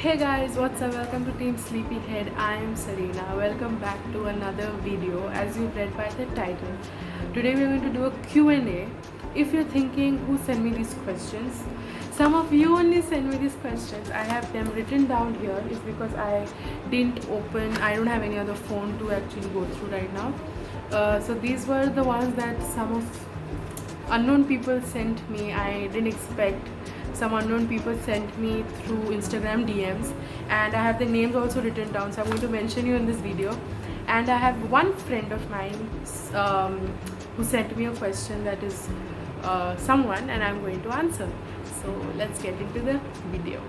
Hey guys, what's up? Welcome to Team Sleepyhead. I am Serena. Welcome back to another video. As you've read by the title, today we're going to do a Q&A. If you're thinking who sent me these questions, some of you only send me these questions. I have them written down here. It's because I don't have any other phone to actually go through right now. So these were the ones that some of unknown people sent me. I didn't expect. Some unknown people sent me through Instagram DMs, and I have the names also written down, so I'm going to mention you in this video. And I have one friend of mine who sent me a question that is someone, and I'm going to answer. So let's get into the video.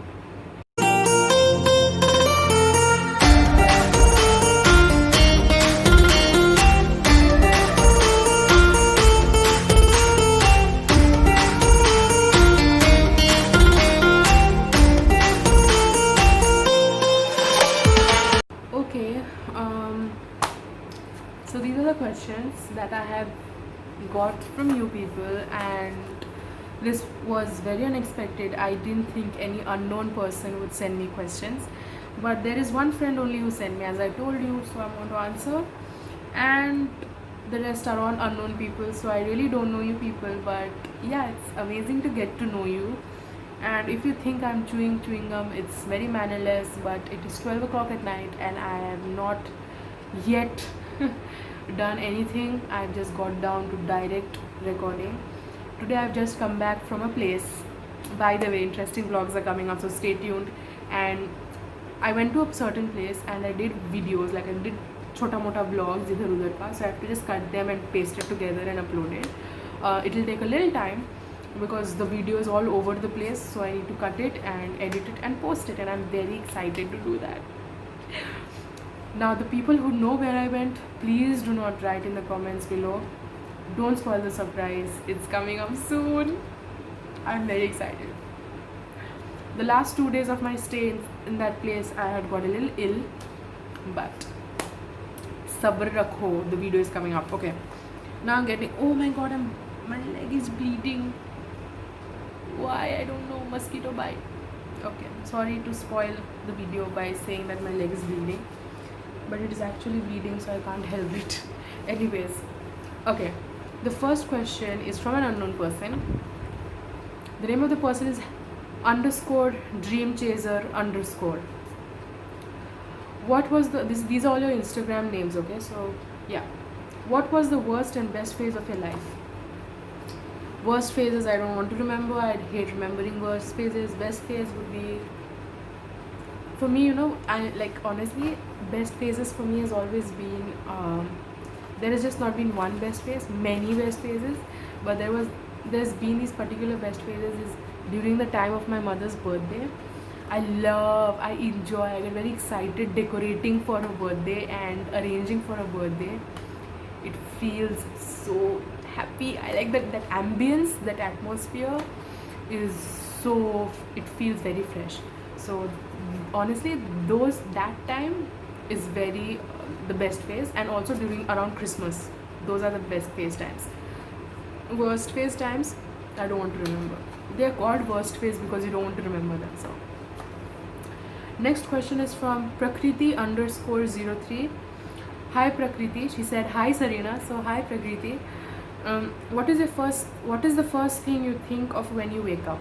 Okay, so these are the questions that I have got from you people, and this was very unexpected. I didn't think any unknown person would send me questions, but there is one friend only who sent me, as I told you, so I'm going to answer. And the rest are all unknown people, so I really don't know you people, but yeah, it's amazing to get to know you. And if you think I'm chewing gum, it's very mannerless, but it is 12 o'clock at night and I have not yet done anything. I've just got down to direct recording. Today I've just come back from a place. By the way, interesting vlogs are coming up, so stay tuned. And I went to a certain place and I did videos, like I did chota mota vlogs idhar udhar ka, so I have to just cut them and paste it together and upload it. It will take a little time because the video is all over the place, so I need to cut it and edit it and post it, and I'm very excited to do that. Now the people who know where I went, please do not write in the comments below. Don't spoil the surprise, it's coming up soon. I'm very excited. The last 2 days of my stay in that place, I had got a little ill, but sabr rakho, the video is coming up. Okay, now I'm getting, oh my god, my leg is bleeding. Why? I don't know. Mosquito bite. Okay, sorry to spoil the video by saying that my leg is bleeding, but it is actually bleeding, so I can't help it. Anyways, okay, the first question is from an unknown person. The name of the person is _dreamchaser_. What was these are all your Instagram names, okay? So yeah, what was the worst and best phase of your life? Worst phases I don't want to remember. I hate remembering worst phases. Best phase would be, for me, I like, honestly, best phases for me has always been, there has just not been one best phase, many best phases, but there's been these particular best phases is during the time of my mother's birthday. I enjoy, I get very excited decorating for her birthday and arranging for her birthday. It feels so happy. I like that ambience, that atmosphere is so, it feels very fresh. So honestly, that time is very the best phase, and also during around Christmas, those are the best phase times. Worst phase times, I don't want to remember. They are called worst phase because you don't want to remember them. So next question is from Prakriti_03. Hi Prakriti. She said, hi Serena. So hi Prakriti. What is the first thing you think of when you wake up?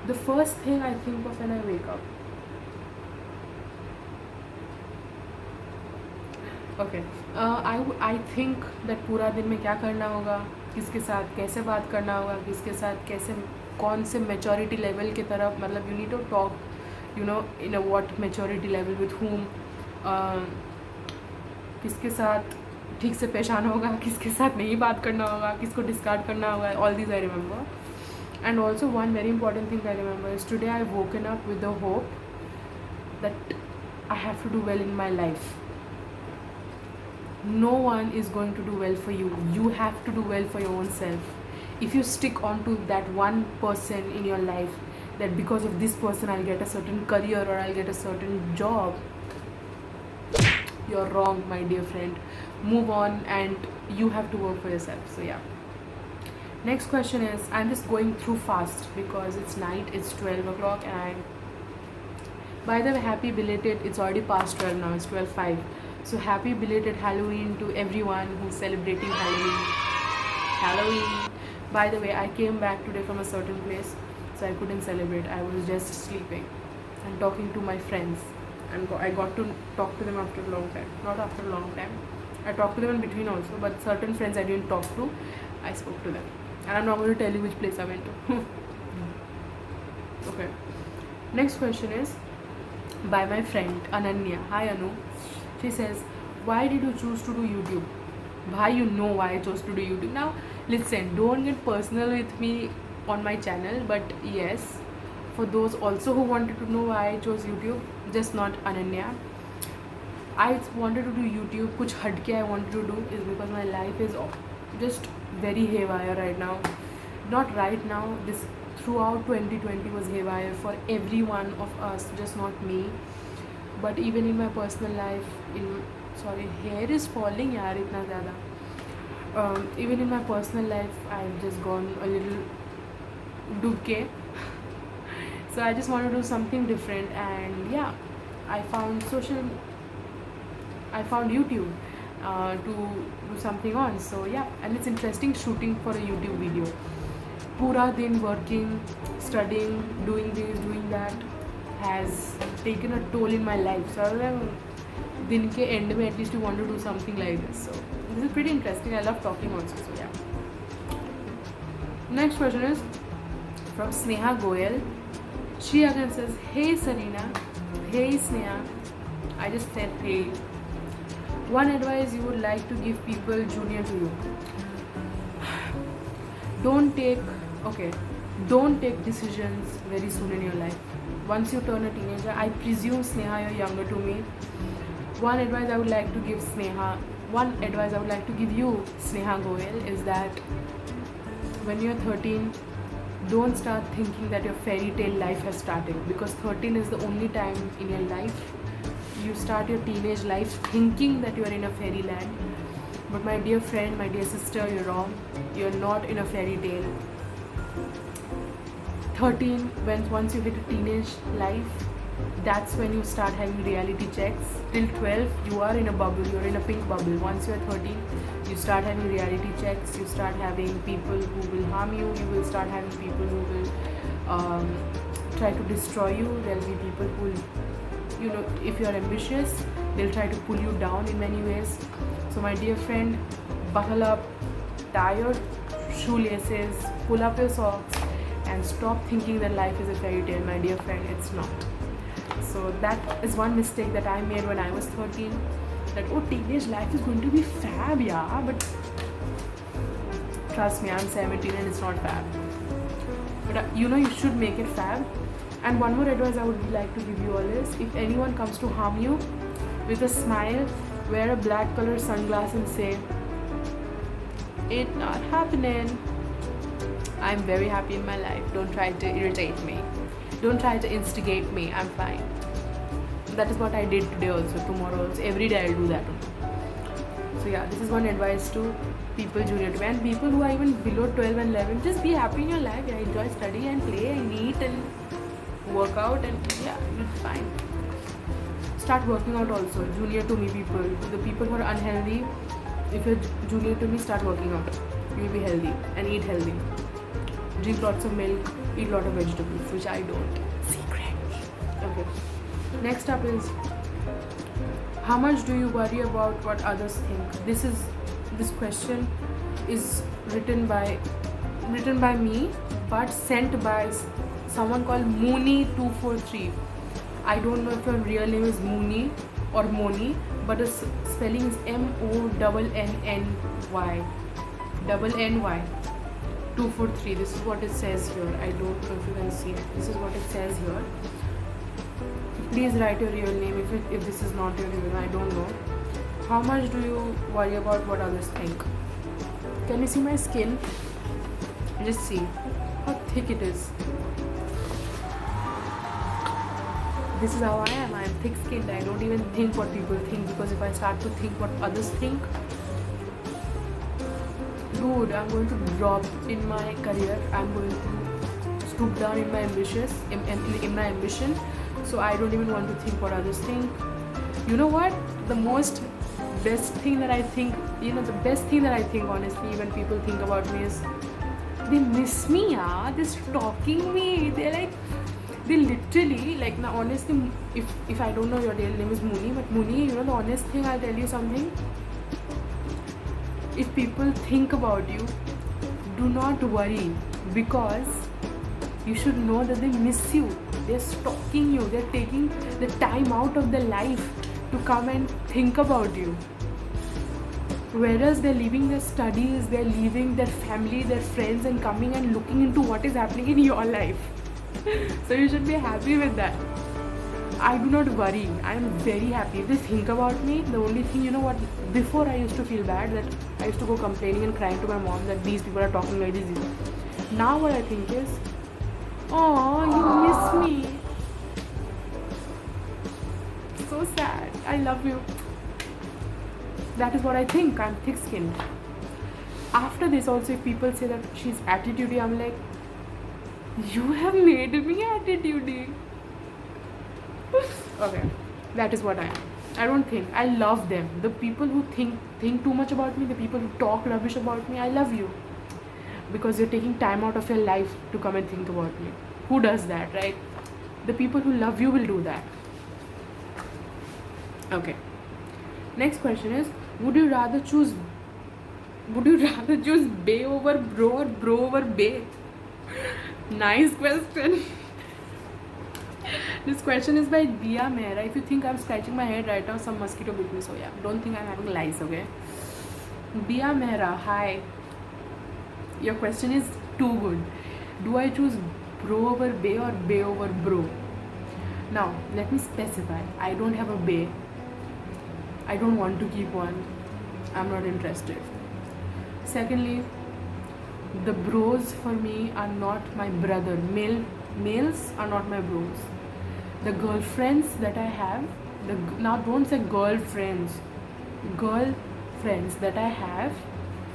The first thing I think of when I wake up. Okay, I think that पूरा दिन में क्या करना होगा, किसके साथ कैसे बात करना होगा, किसके साथ कैसे, कौन से मेच्योरिटी लेवल की तरफ, मतलब you need to talk, in a what maturity level with whom, किसके साथ ठीक से पेश आना होगा, किसके साथ नहीं बात करना होगा, किसको डिस्कार्ड करना होगा. All these I remember. And also one very important thing I remember is today I woken up with the hope that I have to do well in my life. No one is going to do well for you. You have to do well for your own self. If you stick on to that one person in your life, that because of this person I'll get a certain career or I'll get a certain job, you're wrong, my dear friend. Move on, and you have to work for yourself. So yeah, Next question is, I'm just going through fast because it's night, it's 12 o'clock, and By the way, happy belated, it's already past 12 now, it's 12:05. So happy belated Halloween to everyone who's celebrating Halloween. By the way, I came back today from a certain place, so I couldn't celebrate. I was just sleeping and talking to my friends. And I got to talk to them after a long time. Not after a long time. I talked to them in between also, but certain friends I didn't talk to, I spoke to them. And I'm not going to tell you which place I went to. Okay. Next question is by my friend Ananya. Hi Anu. She says, why did you choose to do YouTube? Why you know why I chose to do YouTube? Now listen, don't get personal with me on my channel, but yes, for those also who wanted to know why I chose YouTube, just not Ananya. I wanted to do YouTube, kuch hatke I wanted to do is because my life is just very haywire right now. Not right now, this throughout 2020 was haywire for every one of us, just not me. But even in my personal life, hair is falling yaar itna zyada. Even in my personal life, I've just gone a little dubke. So I just want to do something different, and yeah, I found YouTube to do something on. So yeah, and it's interesting shooting for a YouTube video. Pura din working, studying, doing this, doing that has taken a toll in my life. So I was like, din ke end mein at least you want to do something like this. So this is pretty interesting. I love talking also. So yeah. Next question is from Sneha Goyal. She again says, hey Sarina, hey Sneha. I just said hey. One advice you would like to give people junior to you. Don't take decisions very soon in your life. Once you turn a teenager, I presume Sneha you're younger to me. One advice I would like to give you, Sneha Goyal, is that when you're 13, don't start thinking that your fairy tale life has started, because 13 is the only time in your life you start your teenage life thinking that you are in a fairyland. But my dear friend, my dear sister, you're wrong. You're not in a fairy tale. 13, once you hit a teenage life, that's when you start having reality checks. Till 12, you are in a bubble, you're in a pink bubble. Once you're 13, you start having reality checks, you start having people who will harm you, you will start having people who will try to destroy you. There'll be people who will, if you're ambitious, they'll try to pull you down in many ways. So my dear friend, buckle up, tie your shoelaces, pull up your socks, and stop thinking that life is a fairy tale. My dear friend, it's not. So that is one mistake that I made when I was 13, that teenage life is going to be fab, yeah, but trust me, I'm 17 and it's not fab. But you should make it fab. And one more advice I would like to give you all is, if anyone comes to harm you, with a smile, wear a black color sunglass and say, it's not happening. I'm very happy in my life. Don't try to irritate me. Don't try to instigate me. I'm fine. That is what I did today also, tomorrow also. Every day I'll do that only. So yeah, this is one advice to people junior to me, and people who are even below 12 and 11. Just be happy in your life. Yeah, enjoy study and play and eat and work out, and yeah, you'll be fine. Start working out also. Junior to me people, the people who are unhealthy, if you're junior to me, start working out. You'll be healthy and eat healthy. Drink lots of milk, eat lot of vegetables, which I don't. Secret. Okay. Next up is, how much do you worry about what others think? This question is written by me, but sent by someone called Mooney243. I don't know if your real name is Mooney or Moni, but the spelling is MONNNY. 243. This is what it says here. I don't know if you can see it. This is what it says here. Please write your real name if this is not your real name. I don't know. How much do you worry about what others think? Can you see my skin? Just see how thick it is. This is how I am. I am thick-skinned. I don't even think what people think, because if I start to think what others think, dude, I'm going to drop in my career. I'm going to stoop down in my ambition. so I don't even want to think what others think. You know what? The best thing that I think, the best thing that I think honestly when people think about me is they miss me, yeah. They're stalking me. They're like, they literally, like, now honestly, if I don't know your real name is Muni, but Muni, the honest thing, I'll tell you something. If people think about you, do not worry, because you should know that they miss you. They're stalking you. They're taking the time out of their life to come and think about you. Whereas they're leaving their studies, they're leaving their family, their friends, and coming and looking into what is happening in your life. So you should be happy with that. I do not worry. I am very happy. If they think about me, the only thing, before I used to feel bad, that I used to go complaining and crying to my mom that these people are talking like this. Now what I think is, oh, you miss me. So sad. I love you. That is what I think. I'm thick-skinned. After this also, if people say that she's attitudey, I'm like, you have made me attitudey. Okay, that is what I am. I don't think. I love them. The people who think too much about me, the people who talk rubbish about me, I love you. Because you're taking time out of your life to come and think about me. Who does that, right? The people who love you will do that. Okay. Next question is, would you rather choose bae over bro or bro over bae? Nice question. This question is by Dia Mehra. If you think I'm scratching my head right now, some mosquito bit me, so yeah, don't think I'm having lice, okay? Dia Mehra, hi. Your question is too good. Do I choose bro over bae or bae over bro? Now, let me specify. I don't have a bae. I don't want to keep one. I'm not interested. Secondly, the bros for me are not my brother. Males are not my bros. The girlfriends that I have, now don't say girlfriends. Girlfriends that I have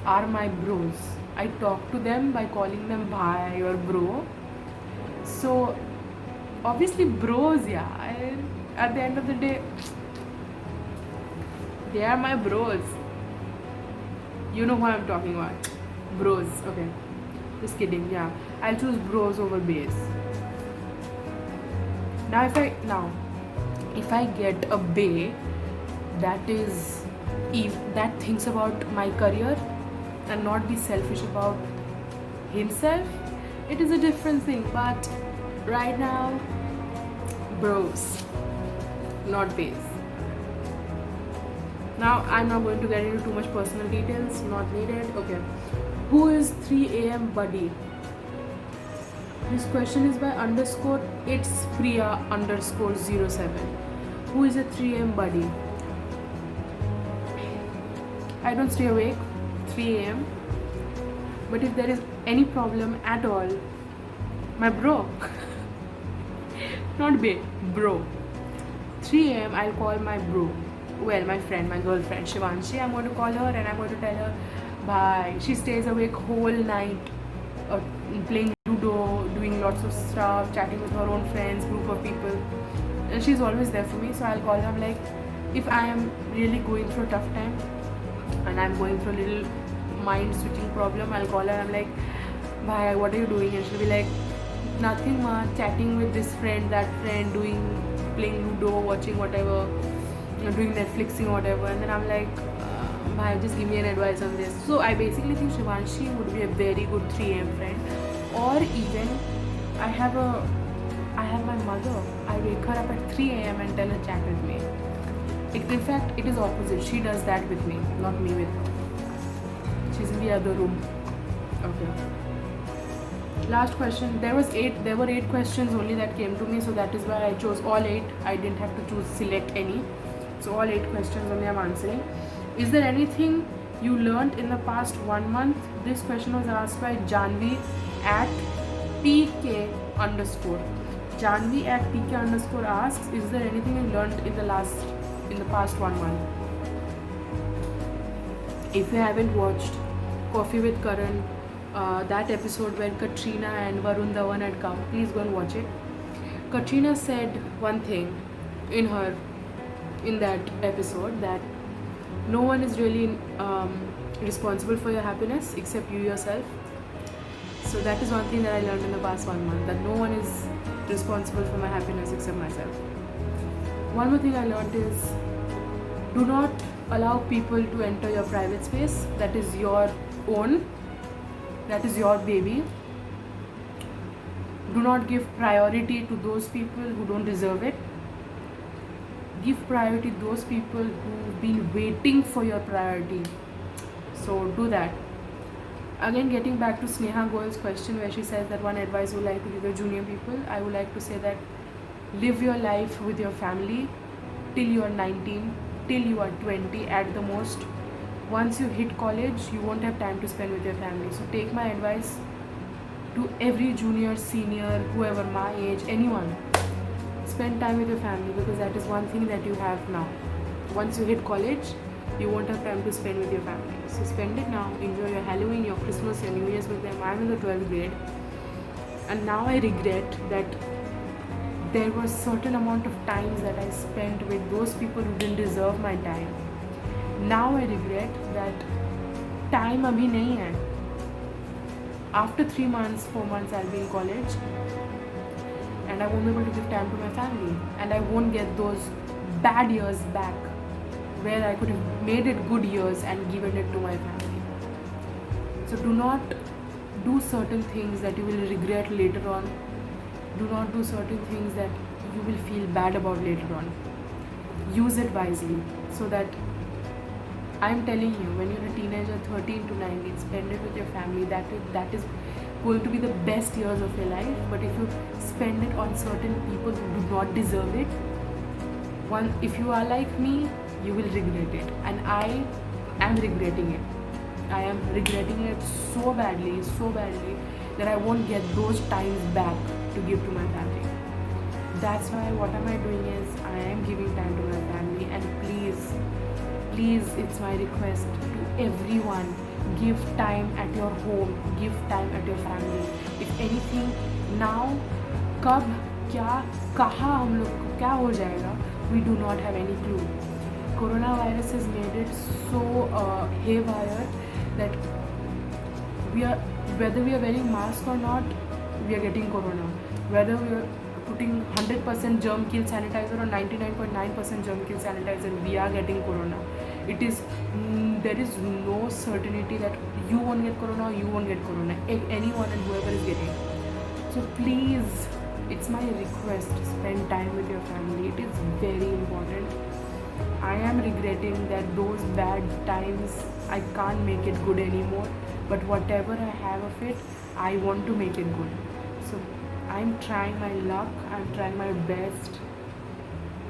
are my bros. I talk to them by calling them bhai or bro. So obviously bros, yeah. At the end of the day, they are my bros. You know who I'm talking about. Bros, okay. Just kidding, yeah. I'll choose bros over baes. Now if I get a bae that thinks about my career and not be selfish about himself, it is a different thing. But right now, bros, not baes. Now I'm not going to get into too much personal details, not needed. Okay. Who is 3 a.m. buddy? This question is by _it's Priya _07. Who is a 3 a.m. buddy? I don't stay awake 3 a.m. But if there is any problem at all, my bro, not babe, bro. 3 a.m. I'll call my bro. Well, my friend, my girlfriend, Shivanshi. I'm going to call her and I'm going to tell her, bye. She stays awake whole night, playing Ludo, doing lots of stuff, chatting with her own friends, group of people. And she's always there for me. So I'll call her. I'm like, if I am really going through a tough time and I'm going through a little mind switching problem, I'll call her. I'm like, bye, what are you doing? And she'll be like, nothing much, chatting with this friend, that friend, playing Ludo, watching whatever, doing Netflixing or whatever. And then I'm like, bhai, just give me an advice on this. So I basically think Shivanshi would be a very good 3 a.m. friend. Or even I have my mother. I wake her up at 3 a.m. and tell her chat with me. In fact, it is opposite. She does that with me, not me with her. She's in the other room. Okay. Last question. There were 8 questions only that came to me, so that is why I chose all 8. I didn't have to select any. So all 8 questions only I'm answering. Is there anything you learned in the past 1 month? This question was asked by Janvi at TK_. Janvi at TK_ asks, is there anything you learned in the past 1 month? If you haven't watched Coffee with Karan, that episode where Katrina and Varun Dhawan had come, please go and watch it. Katrina said one thing in her in that episode, that no one is really responsible for your happiness except you yourself. So that is one thing that I learned in the past 1 month, that no one is responsible for my happiness except myself. One more thing I learned is, do not allow people to enter your private space. That is your own, that is your baby. Do not give priority to those people who don't deserve it. Give priority to those people who've been waiting for your priority. So do that. Again, getting back to Sneha Goyal's question, where she says that one advice you would like to give your junior people, I would like to say that live your life with your family till you are 19, till you are 20 at the most. Once you hit college, you won't have time to spend with your family. So take my advice to every junior, senior, whoever my age, anyone. Spend time with your family, because that is one thing that you have now. Once you hit college, you won't have time to spend with your family. So spend it now. Enjoy your Halloween, your Christmas, your New Year's with them. I'm in the 12th grade, and now I regret that there was certain amount of times that I spent with those people who didn't deserve my time. Now I regret that time abhi nahi hai. After 3 months, 4 months, I'll be in college, and I won't be able to give time to my family, and I won't get those bad years back where I could have made it good years and given it to my family. So do not do certain things that you will regret later on. Do not do certain things that you will feel bad about later on. Use it wisely, so that I'm telling you, when you're a teenager, 13 to 19, spend it with your family. That is going to be the best years of your life. But if you spend it on certain people who do not deserve it, if you are like me, you will regret it. And I am regretting it. I am regretting it so badly that I won't get those times back to give to my family. That's why what am I doing is, I am giving time to my family. And please, it's my request to everyone, give time at your home, give time at your family. If anything, now, कब क्या कहाँ हम लोग को क्या हो जाएगा, we do not have any clue. Coronavirus has made it so haywire that whether we are wearing mask or not, we are getting corona. Whether we are putting 100% germ kill sanitizer or 99.9% germ kill sanitizer, we are getting corona. There is no certainty that you won't get corona or you won't get corona. Anyone and whoever is getting. So please, it's my request, spend time with your family. It is very important. I am regretting that those bad times, I can't make it good anymore. But whatever I have of it, I want to make it good. So I'm trying my luck, I'm trying my best,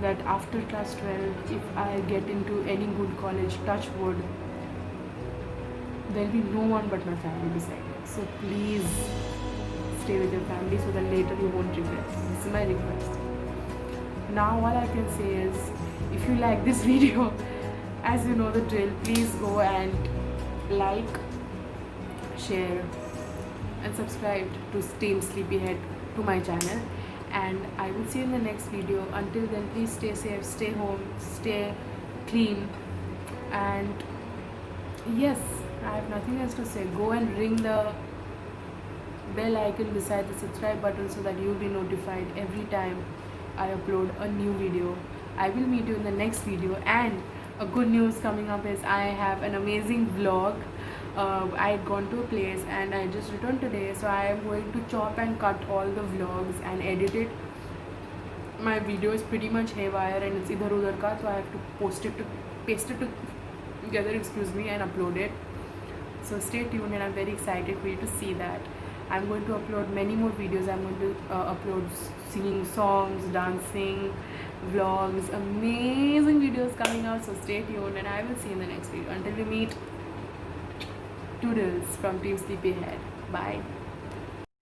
that after class 12, if I get into any good college, touch wood, there'll be no one but my family beside me. So please stay with your family, so that later you won't regret. This is my request. Now all I can say is, if you like this video, as you know the drill, please go and like, share and subscribe to Team Sleepyhead to my channel, and I will see you in the next video. Until then, please stay safe, stay home, stay clean, and yes, I have nothing else to say. Go and ring the bell icon beside the subscribe button, so that you'll be notified every time I upload a new video. I will meet you in the next video, and a good news coming up is I have an amazing vlog. I had gone to a place and I just returned today, so I am going to chop and cut all the vlogs and edit it. My video is pretty much haywire and it's idhar udhar ka, so I have to paste it together, and upload it. So stay tuned, and I'm very excited for you to see that. I'm going to upload many more videos. I'm going to upload singing songs, dancing, vlogs, amazing videos coming out. So stay tuned, and I will see you in the next video. Until we meet, toodles from Team Sleepyhead. Bye.